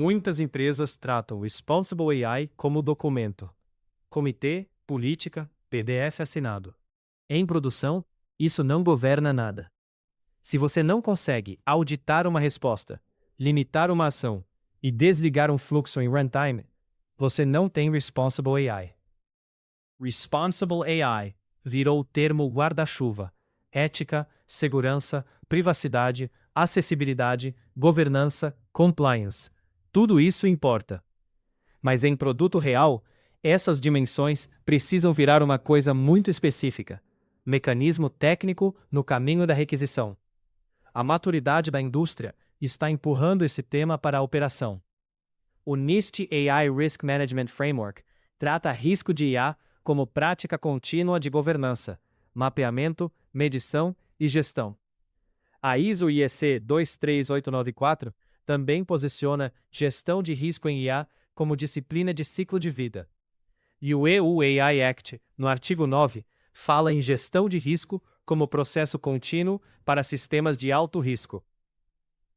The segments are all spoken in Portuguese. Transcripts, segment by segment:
Muitas empresas tratam Responsible AI como documento. Comitê, política, PDF assinado. Em produção, isso não governa nada. Se você não consegue auditar uma resposta, limitar uma ação e desligar um fluxo em runtime, você não tem Responsible AI. Responsible AI virou o termo guarda-chuva. Ética, segurança, privacidade, acessibilidade, governança, compliance. Tudo isso importa. Mas em produto real, essas dimensões precisam virar uma coisa muito específica. Mecanismo técnico no caminho da requisição. A maturidade da indústria está empurrando esse tema para a operação. O NIST AI Risk Management Framework trata risco de IA como prática contínua de governança, mapeamento, medição e gestão. A ISO IEC 23894 também posiciona gestão de risco em IA como disciplina de ciclo de vida. E o EU AI Act, no artigo 9, fala em gestão de risco como processo contínuo para sistemas de alto risco.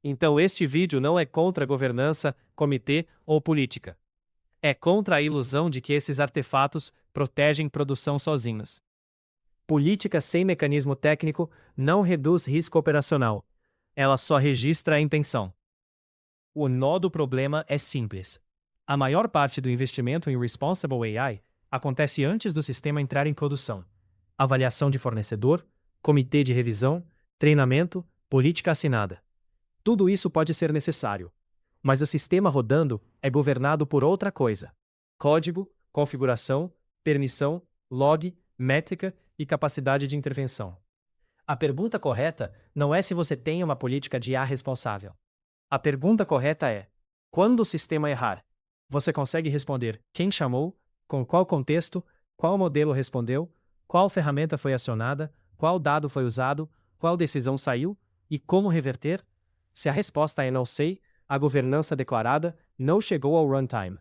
Então este vídeo não é contra governança, comitê ou política. É contra a ilusão de que esses artefatos protegem produção sozinhos. Política sem mecanismo técnico não reduz risco operacional. Ela só registra a intenção. O nó do problema é simples. A maior parte do investimento em Responsible AI acontece antes do sistema entrar em produção. Avaliação de fornecedor, comitê de revisão, treinamento, política assinada. Tudo isso pode ser necessário. Mas o sistema rodando é governado por outra coisa: código, configuração, permissão, log, métrica e capacidade de intervenção. A pergunta correta não é se você tem uma política de IA responsável. A pergunta correta é: quando o sistema errar, você consegue responder quem chamou, com qual contexto, qual modelo respondeu, qual ferramenta foi acionada, qual dado foi usado, qual decisão saiu e como reverter? Se a resposta é não sei, a governança declarada não chegou ao runtime.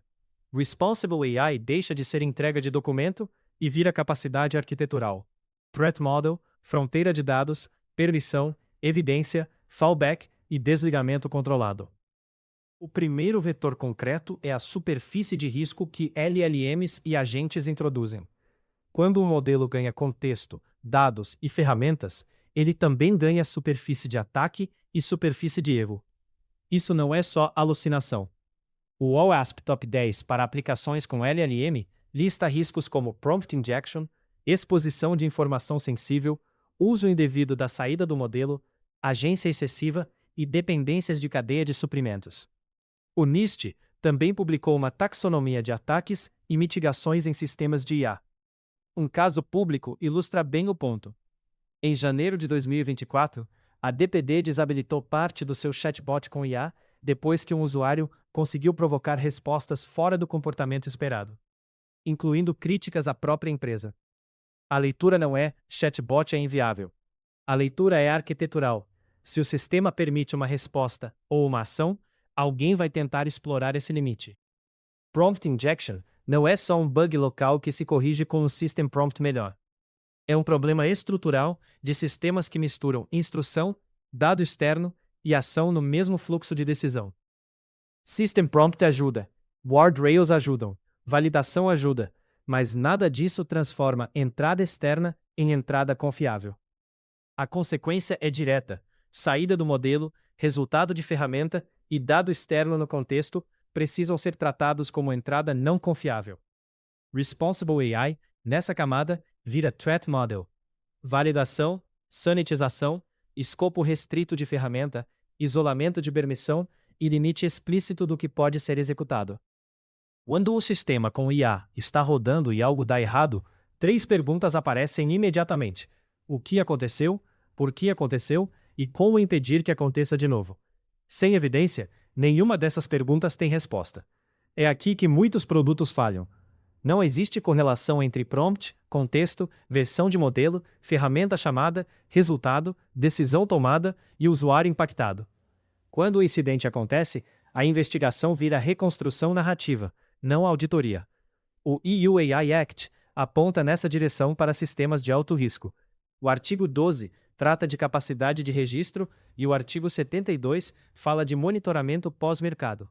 Responsible AI deixa de ser entrega de documento e vira capacidade arquitetural. Threat model, fronteira de dados, permissão, evidência, fallback e desligamento controlado. O primeiro vetor concreto é a superfície de risco que LLMs e agentes introduzem. Quando um modelo ganha contexto, dados e ferramentas, ele também ganha superfície de ataque e superfície de erro. Isso não é só alucinação. O OWASP Top 10 para aplicações com LLM lista riscos como prompt injection, exposição de informação sensível, uso indevido da saída do modelo, agência excessiva e dependências de cadeia de suprimentos. O NIST também publicou uma taxonomia de ataques e mitigações em sistemas de IA. Um caso público ilustra bem o ponto. Em janeiro de 2024, a DPD desabilitou parte do seu chatbot com IA depois que um usuário conseguiu provocar respostas fora do comportamento esperado, incluindo críticas à própria empresa. A leitura não é chatbot é inviável. A leitura é arquitetural. Se o sistema permite uma resposta ou uma ação, alguém vai tentar explorar esse limite. Prompt injection não é só um bug local que se corrige com um system prompt melhor. É um problema estrutural de sistemas que misturam instrução, dado externo e ação no mesmo fluxo de decisão. System prompt ajuda, guardrails ajudam, validação ajuda, mas nada disso transforma entrada externa em entrada confiável. A consequência é direta: saída do modelo, resultado de ferramenta e dado externo no contexto precisam ser tratados como entrada não confiável. Responsible AI, nessa camada, vira Threat Model. Validação, sanitização, escopo restrito de ferramenta, isolamento de permissão e limite explícito do que pode ser executado. Quando o sistema com IA está rodando e algo dá errado, 3 perguntas aparecem imediatamente: o que aconteceu, por que aconteceu e como impedir que aconteça de novo. Sem evidência, nenhuma dessas perguntas tem resposta. É aqui que muitos produtos falham. Não existe correlação entre prompt, contexto, versão de modelo, ferramenta chamada, resultado, decisão tomada e usuário impactado. Quando o incidente acontece, a investigação vira reconstrução narrativa, não auditoria. O EU AI Act aponta nessa direção para sistemas de alto risco. O artigo 12 trata de capacidade de registro e o artigo 72 fala de monitoramento pós-mercado.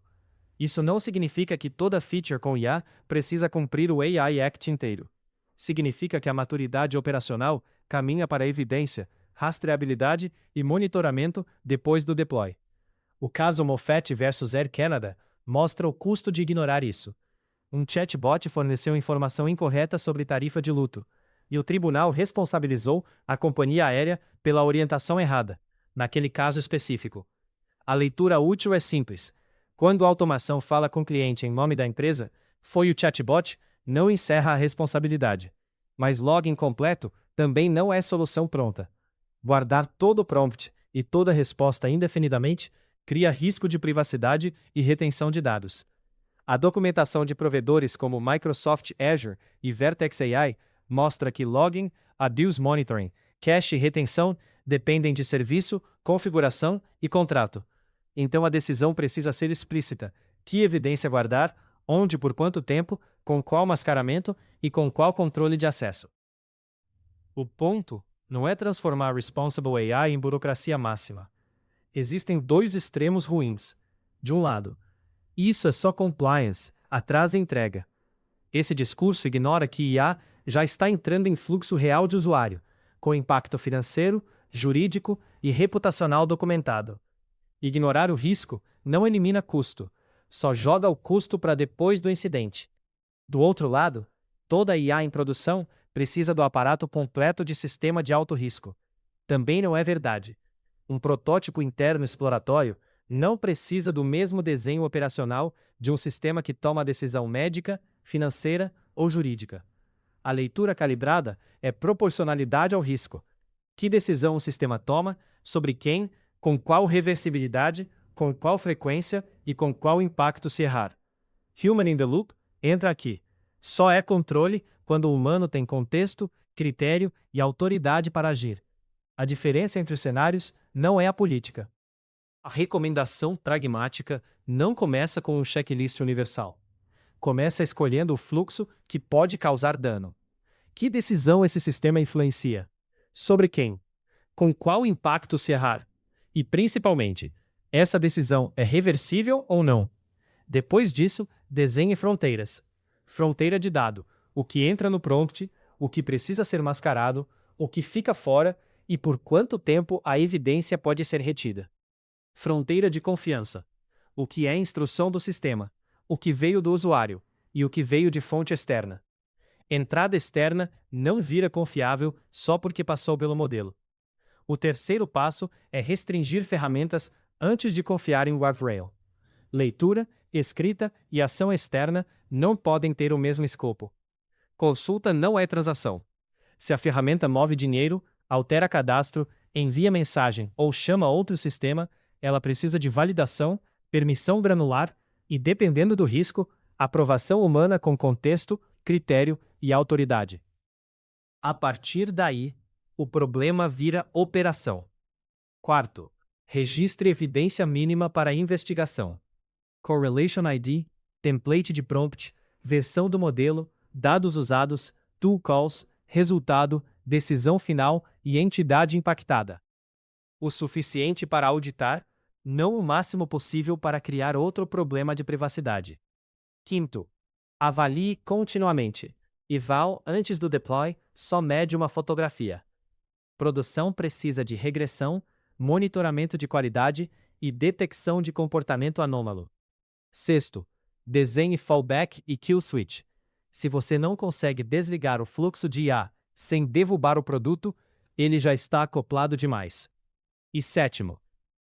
Isso não significa que toda feature com IA precisa cumprir o AI Act inteiro. Significa que a maturidade operacional caminha para evidência, rastreabilidade e monitoramento depois do deploy. O caso Moffat versus Air Canada mostra o custo de ignorar isso. Um chatbot forneceu informação incorreta sobre tarifa de luto, e o tribunal responsabilizou a companhia aérea pela orientação errada, naquele caso específico. A leitura útil é simples. Quando a automação fala com o cliente em nome da empresa, foi o chatbot, não encerra a responsabilidade. Mas login completo também não é solução pronta. Guardar todo o prompt e toda a resposta indefinidamente cria risco de privacidade e retenção de dados. A documentação de provedores como Microsoft Azure e Vertex AI mostra que login, abuse monitoring, cache e retenção dependem de serviço, configuração e contrato. Então a decisão precisa ser explícita: que evidência guardar, onde, por quanto tempo, com qual mascaramento e com qual controle de acesso. O ponto não é transformar Responsible AI em burocracia máxima. Existem dois extremos ruins. De um lado, isso é só compliance, atrasa a entrega. Esse discurso ignora que IA já está entrando em fluxo real de usuário, com impacto financeiro, jurídico e reputacional documentado. Ignorar o risco não elimina custo, só joga o custo para depois do incidente. Do outro lado, toda IA em produção precisa do aparato completo de sistema de alto risco. Também não é verdade. Um protótipo interno exploratório não precisa do mesmo desenho operacional de um sistema que toma decisão médica, financeira ou jurídica. A leitura calibrada é proporcionalidade ao risco. Que decisão o sistema toma, sobre quem, com qual reversibilidade, com qual frequência e com qual impacto se errar. Human in the Loop entra aqui. Só é controle quando o humano tem contexto, critério e autoridade para agir. A diferença entre os cenários não é a política. A recomendação pragmática não começa com um checklist universal. Começa escolhendo o fluxo que pode causar dano. Que decisão esse sistema influencia? Sobre quem? Com qual impacto se errar? E, principalmente, essa decisão é reversível ou não? Depois disso, desenhe fronteiras. Fronteira de dado: o que entra no prompt, o que precisa ser mascarado, o que fica fora e por quanto tempo a evidência pode ser retida. Fronteira de confiança: o que é instrução do sistema, o que veio do usuário e o que veio de fonte externa. Entrada externa não vira confiável só porque passou pelo modelo. O terceiro passo é restringir ferramentas antes de confiar em guardrail. Leitura, escrita e ação externa não podem ter o mesmo escopo. Consulta não é transação. Se a ferramenta move dinheiro, altera cadastro, envia mensagem ou chama outro sistema, ela precisa de validação, permissão granular e, dependendo do risco, aprovação humana com contexto, critério e autoridade. A partir daí, o problema vira operação. Quarto, registre evidência mínima para a investigação. Correlation ID, template de prompt, versão do modelo, dados usados, tool calls, resultado, decisão final e entidade impactada. O suficiente para auditar, não o máximo possível para criar outro problema de privacidade. Quinto, avalie continuamente. Eval antes do deploy só mede uma fotografia. Produção precisa de regressão, monitoramento de qualidade e detecção de comportamento anômalo. Sexto, desenhe fallback e kill switch. Se você não consegue desligar o fluxo de IA sem derrubar o produto, ele já está acoplado demais. E sétimo,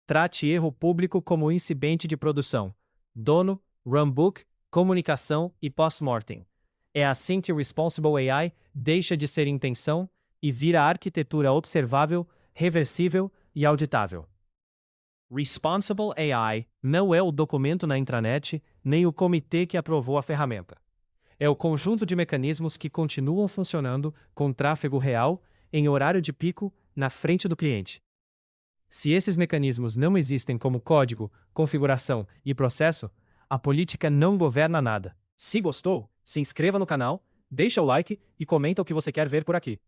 trate erro público como incidente de produção. Dono, runbook, comunicação e post-mortem. É assim que o Responsible AI deixa de ser intenção e vira arquitetura observável, reversível e auditável. Responsible AI não é o documento na intranet, nem o comitê que aprovou a ferramenta. É o conjunto de mecanismos que continuam funcionando com tráfego real, em horário de pico, na frente do cliente. Se esses mecanismos não existem como código, configuração e processo, a política não governa nada. Se gostou, se inscreva no canal, deixa o like e comenta o que você quer ver por aqui.